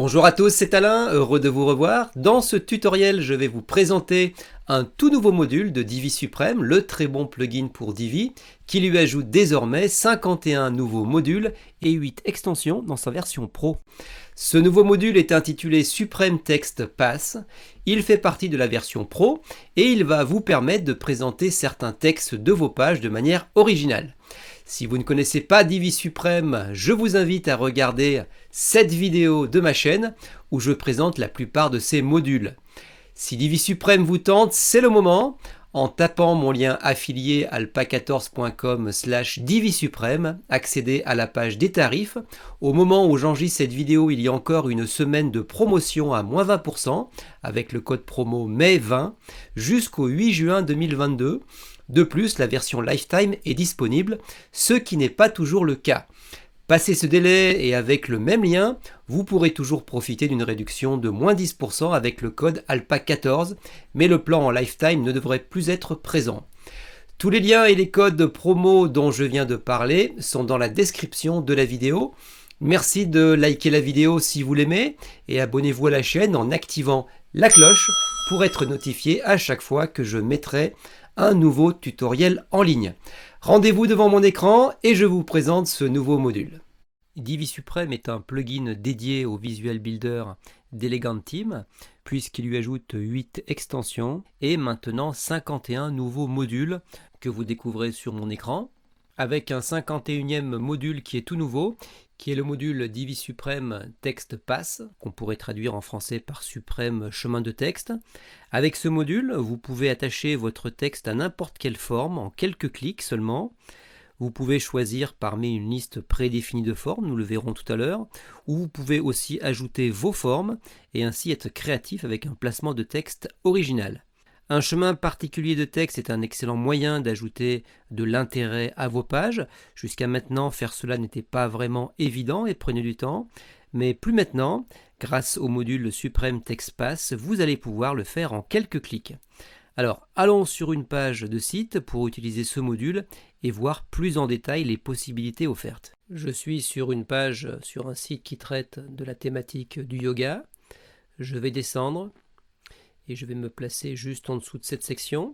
Bonjour à tous, c'est Alain, heureux de vous revoir. Dans ce tutoriel, je vais vous présenter un tout nouveau module de Divi Supreme, le très bon plugin pour Divi, qui lui ajoute désormais 51 nouveaux modules et 8 extensions dans sa version Pro. Ce nouveau module est intitulé Supreme Text Pass. Il fait partie de la version Pro et il va vous permettre de présenter certains textes de vos pages de manière originale. Si vous ne connaissez pas Divi Supreme, je vous invite à regarder cette vidéo de ma chaîne où je présente la plupart de ces modules. Si Divi Supreme vous tente, c'est le moment. En tapant mon lien affilié alpa14.com/divisupreme, accédez à la page des tarifs. Au moment où j'enregistre cette vidéo, il y a encore une semaine de promotion à moins 20% avec le code promo mai20 jusqu'au 8 juin 2022. De plus, la version Lifetime est disponible, ce qui n'est pas toujours le cas. Passé ce délai et avec le même lien, vous pourrez toujours profiter d'une réduction de moins 10% avec le code ALPA14, mais le plan en Lifetime ne devrait plus être présent. Tous les liens et les codes promo dont je viens de parler sont dans la description de la vidéo. Merci de liker la vidéo si vous l'aimez et abonnez-vous à la chaîne en activant la cloche pour être notifié à chaque fois que je mettrai un nouveau tutoriel en ligne. Rendez-vous devant mon écran et je vous présente ce nouveau module. Divi Supreme est un plugin dédié au Visual Builder d'Eleganteam puisqu'il lui ajoute 8 extensions et maintenant 51 nouveaux modules que vous découvrez sur mon écran, avec un 51e module qui est tout nouveau, qui est le module Divi Supreme Text Pass, qu'on pourrait traduire en français par Suprême chemin de texte. Avec ce module, vous pouvez attacher votre texte à n'importe quelle forme en quelques clics seulement. Vous pouvez choisir parmi une liste prédéfinie de formes, nous le verrons tout à l'heure, ou vous pouvez aussi ajouter vos formes et ainsi être créatif avec un placement de texte original. Un chemin particulier de texte est un excellent moyen d'ajouter de l'intérêt à vos pages. Jusqu'à maintenant, faire cela n'était pas vraiment évident et prenait du temps. Mais plus maintenant, grâce au module Supreme Text Pass, vous allez pouvoir le faire en quelques clics. Alors, allons sur une page de site pour utiliser ce module et voir plus en détail les possibilités offertes. Je suis sur une page sur un site qui traite de la thématique du yoga. Je vais descendre. Et je vais me placer juste en dessous de cette section.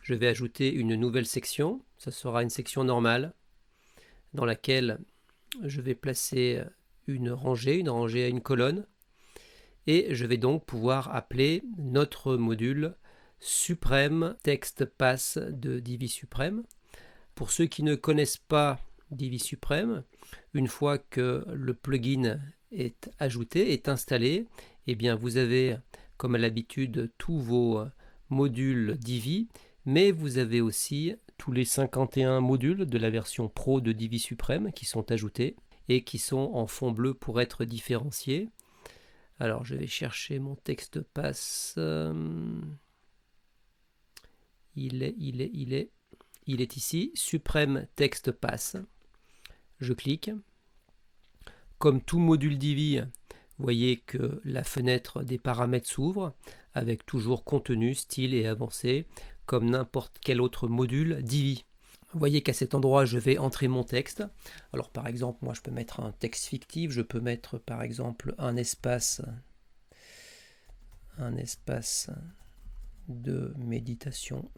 Je vais ajouter une nouvelle section. Ça sera une section normale dans laquelle je vais placer une rangée à une colonne. Et je vais donc pouvoir appeler notre module Supreme Text Pass de Divi Supreme. Pour ceux qui ne connaissent pas Divi Supreme, une fois que le plugin est ajouté, est installé, eh bien vous avez comme à l'habitude tous vos modules Divi, mais vous avez aussi tous les 51 modules de la version Pro de Divi Supreme qui sont ajoutés et qui sont en fond bleu pour être différenciés. Alors je vais chercher mon texte pass. Il est ici, Supreme Text Pass. Je clique. Comme tout module Divi, vous voyez que la fenêtre des paramètres s'ouvre avec toujours contenu, style et avancé comme n'importe quel autre module Divi. Vous voyez qu'à cet endroit, je vais entrer mon texte. Alors par exemple, moi je peux mettre un texte fictif, je peux mettre par exemple un espace de méditation,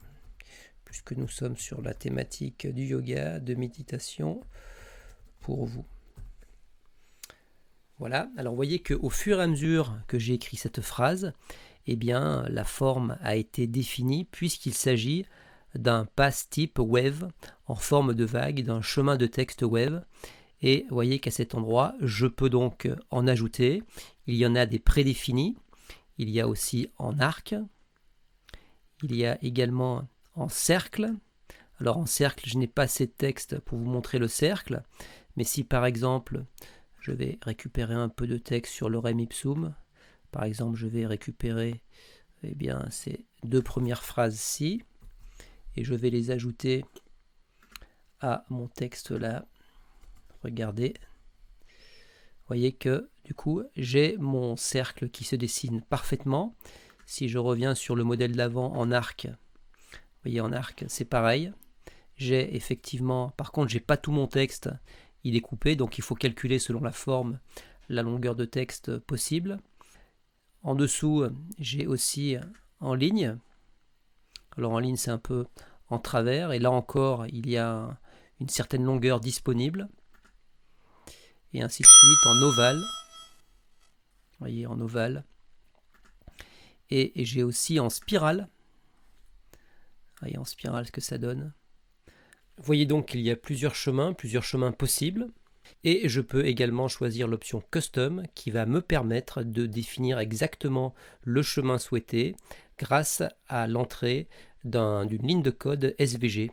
puisque nous sommes sur la thématique du yoga, de méditation pour vous. Voilà, alors vous voyez qu'au fur et à mesure que j'ai écrit cette phrase, eh bien la forme a été définie puisqu'il s'agit d'un pass type wave en forme de vague, d'un chemin de texte wave. Et vous voyez qu'à cet endroit, je peux donc en ajouter. Il y en a des prédéfinis, il y a aussi en arc, il y a également en cercle. Alors en cercle, je n'ai pas assez de texte pour vous montrer le cercle, mais si par exemple je vais récupérer un peu de texte sur l'orem ipsum. Par exemple, je vais récupérer ces deux premières phrases-ci et je vais les ajouter à mon texte là. Regardez. Vous voyez que du coup, j'ai mon cercle qui se dessine parfaitement. Si je reviens sur le modèle d'avant en arc, vous voyez en arc, c'est pareil. J'ai effectivement, par contre, j'ai pas tout mon texte. Il est coupé, donc il faut calculer selon la forme la longueur de texte possible. En dessous, j'ai aussi en ligne. Alors en ligne, c'est un peu en travers, et là encore, il y a une certaine longueur disponible. Et ainsi de suite en ovale. Vous voyez, en ovale. Et j'ai aussi en spirale. Vous voyez en spirale ce que ça donne. Vous voyez donc qu'il y a plusieurs chemins possibles. Et je peux également choisir l'option Custom qui va me permettre de définir exactement le chemin souhaité grâce à l'entrée d'une ligne de code SVG.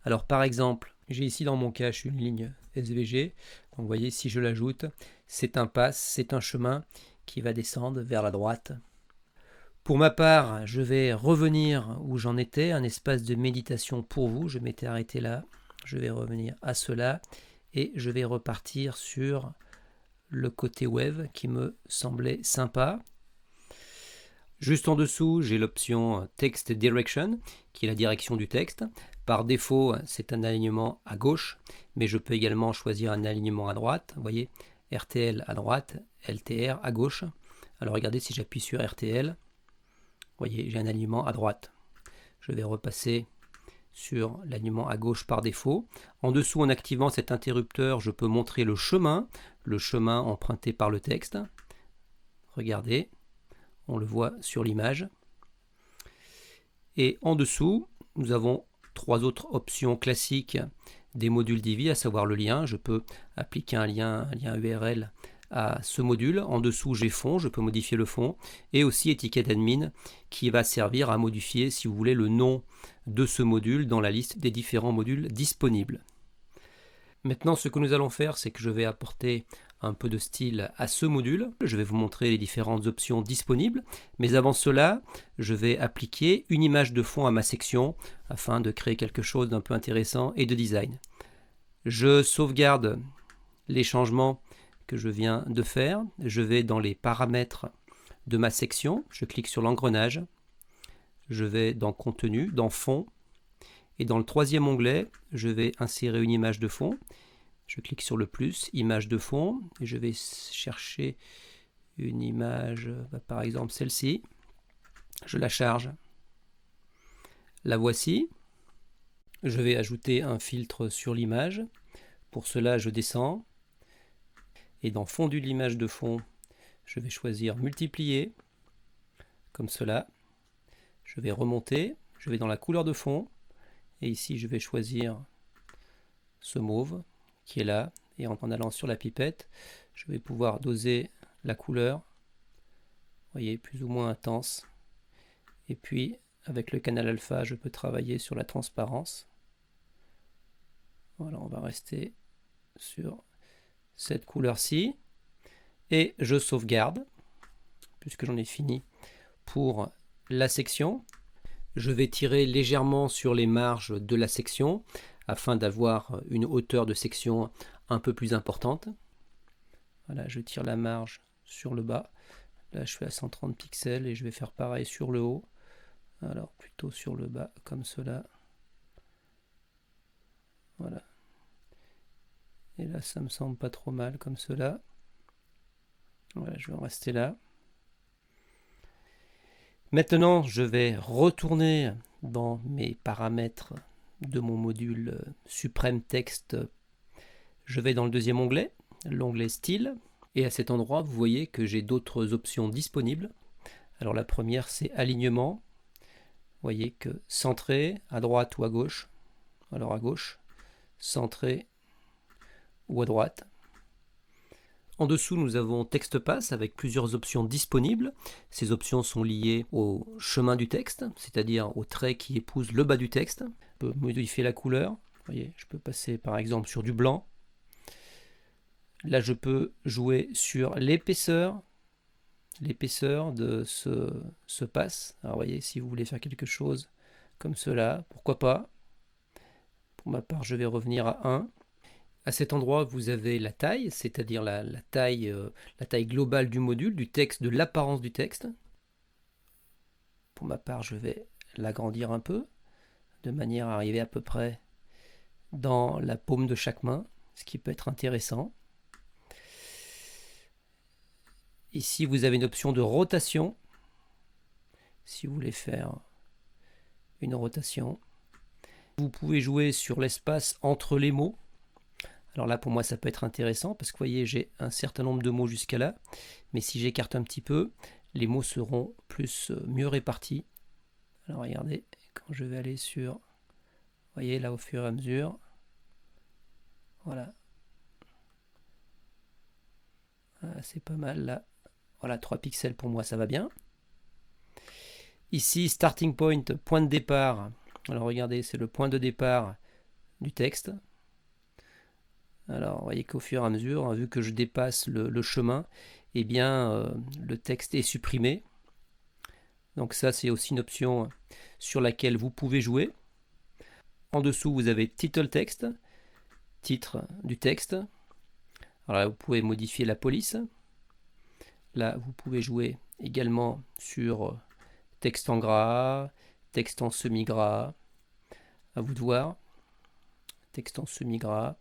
Alors par exemple, j'ai ici dans mon cache une ligne SVG. Donc vous voyez, si je l'ajoute, c'est un pass, c'est un chemin qui va descendre vers la droite. Pour ma part, je vais revenir où j'en étais, un espace de méditation pour vous. Je m'étais arrêté là, je vais revenir à cela et je vais repartir sur le côté web qui me semblait sympa. Juste en dessous, j'ai l'option Text Direction, qui est la direction du texte. Par défaut, c'est un alignement à gauche, mais je peux également choisir un alignement à droite. Vous voyez, RTL à droite, LTR à gauche. Alors regardez, si j'appuie sur RTL, vous voyez, j'ai un alignement à droite. Je vais repasser sur l'alignement à gauche par défaut. En dessous, en activant cet interrupteur, je peux montrer le chemin emprunté par le texte. Regardez, on le voit sur l'image. Et en dessous, nous avons trois autres options classiques des modules Divi, à savoir le lien. Je peux appliquer un lien URL à ce module. En dessous, j'ai fond, je peux modifier le fond. Et aussi étiquette admin qui va servir à modifier, si vous voulez, le nom de ce module dans la liste des différents modules disponibles. Maintenant, ce que nous allons faire, c'est que je vais apporter un peu de style à ce module. Je vais vous montrer les différentes options disponibles. Mais avant cela, je vais appliquer une image de fond à ma section afin de créer quelque chose d'un peu intéressant et de design. Je sauvegarde les changements que je viens de faire. Je vais dans les paramètres de ma section. Je clique sur l'engrenage. Je vais dans contenu, dans fond. Et dans le troisième onglet, je vais insérer une image de fond. Je clique sur le plus, image de fond, et je vais chercher une image, par exemple celle-ci. Je la charge. La voici. Je vais ajouter un filtre sur l'image. Pour cela, je descends. Et dans fondu de l'image de fond, je vais choisir multiplier, comme cela. Je vais remonter, je vais dans la couleur de fond. Et ici, je vais choisir ce mauve qui est là. Et en allant sur la pipette, je vais pouvoir doser la couleur. Vous voyez, plus ou moins intense. Et puis, avec le canal alpha, je peux travailler sur la transparence. Voilà, on va rester sur cette couleur-ci. Et je sauvegarde, puisque j'en ai fini pour la section. Je vais tirer légèrement sur les marges de la section afin d'avoir une hauteur de section un peu plus importante. Voilà, je tire la marge sur le bas. Là, je suis à 130 pixels et je vais faire pareil sur le haut. Alors, plutôt sur le bas, comme cela. Voilà. Et là, ça me semble pas trop mal, comme cela. Voilà, je vais en rester là. Maintenant, je vais retourner dans mes paramètres de mon module Supreme Text. Je vais dans le deuxième onglet, l'onglet Style. Et à cet endroit, vous voyez que j'ai d'autres options disponibles. Alors la première, c'est Alignement. Vous voyez que centré, à droite ou à gauche. Alors à gauche, centré ou à droite. En dessous, nous avons TextPath avec plusieurs options disponibles. Ces options sont liées au chemin du texte, c'est-à-dire au trait qui épouse le bas du texte. Je peux modifier la couleur. Vous voyez, je peux passer par exemple sur du blanc. Là, je peux jouer sur l'épaisseur de ce pass. Alors, vous voyez, si vous voulez faire quelque chose comme cela, pourquoi pas. Pour ma part, je vais revenir à 1. À cet endroit, vous avez la taille, c'est-à-dire la taille globale du module, du texte, de l'apparence du texte. Pour ma part, je vais l'agrandir un peu, de manière à arriver à peu près dans la paume de chaque main, ce qui peut être intéressant. Ici, vous avez une option de rotation. Si vous voulez faire une rotation. Vous pouvez jouer sur l'espace entre les mots. Alors là, pour moi, ça peut être intéressant parce que vous voyez, j'ai un certain nombre de mots jusqu'à là. Mais si j'écarte un petit peu, les mots seront mieux répartis. Alors regardez, quand je vais aller sur... Vous voyez, là, au fur et à mesure. Voilà. Ah, c'est pas mal, là. Voilà, 3 pixels pour moi, ça va bien. Ici, starting point, point de départ. Alors regardez, c'est le point de départ du texte. Alors, vous voyez qu'au fur et à mesure, vu que je dépasse le chemin, eh bien, le texte est supprimé. Donc ça, c'est aussi une option sur laquelle vous pouvez jouer. En dessous, vous avez title text, titre du texte. Alors là, vous pouvez modifier la police. Là, vous pouvez jouer également sur texte en gras, texte en semi-gras. À vous de voir. Texte en semi-gras.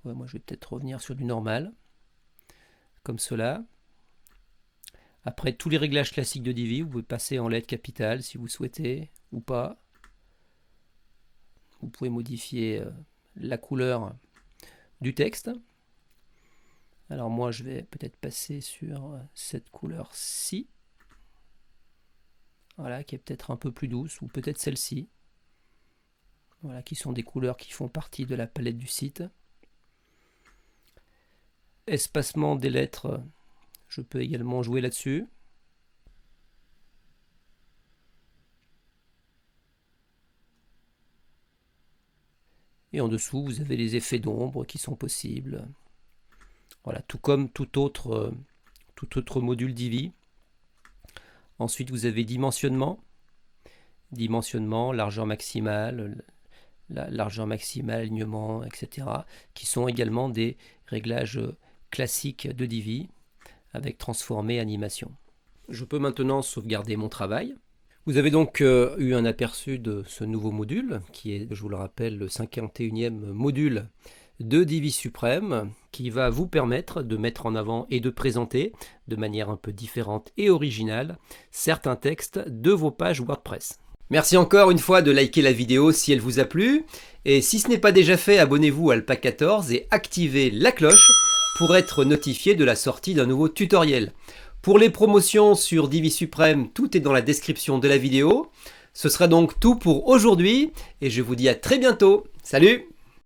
Ouais, moi, je vais peut-être revenir sur du normal. Comme cela. Après, tous les réglages classiques de Divi, vous pouvez passer en lettres capitales si vous souhaitez ou pas. Vous pouvez modifier la couleur du texte. Alors moi, je vais peut-être passer sur cette couleur-ci. Voilà, qui est peut-être un peu plus douce, ou peut-être celle-ci. Voilà, qui sont des couleurs qui font partie de la palette du site. Espacement des lettres, je peux également jouer là-dessus. Et en dessous, vous avez les effets d'ombre qui sont possibles. Voilà, tout comme tout autre module Divi. Ensuite, vous avez dimensionnement. Dimensionnement, largeur maximale, largeur maximale, alignement, etc. qui sont également des réglages classiques de Divi avec transformé animation. Je peux maintenant sauvegarder mon travail. Vous avez donc eu un aperçu de ce nouveau module qui est, je vous le rappelle, le 51e module de Divi Supreme qui va vous permettre de mettre en avant et de présenter de manière un peu différente et originale certains textes de vos pages WordPress. Merci encore une fois de liker la vidéo si elle vous a plu et si ce n'est pas déjà fait, abonnez-vous à Alpaca14 et activez la cloche pour être notifié de la sortie d'un nouveau tutoriel. Pour les promotions sur Divi Supreme, tout est dans la description de la vidéo. Ce sera donc tout pour aujourd'hui et je vous dis à très bientôt. Salut!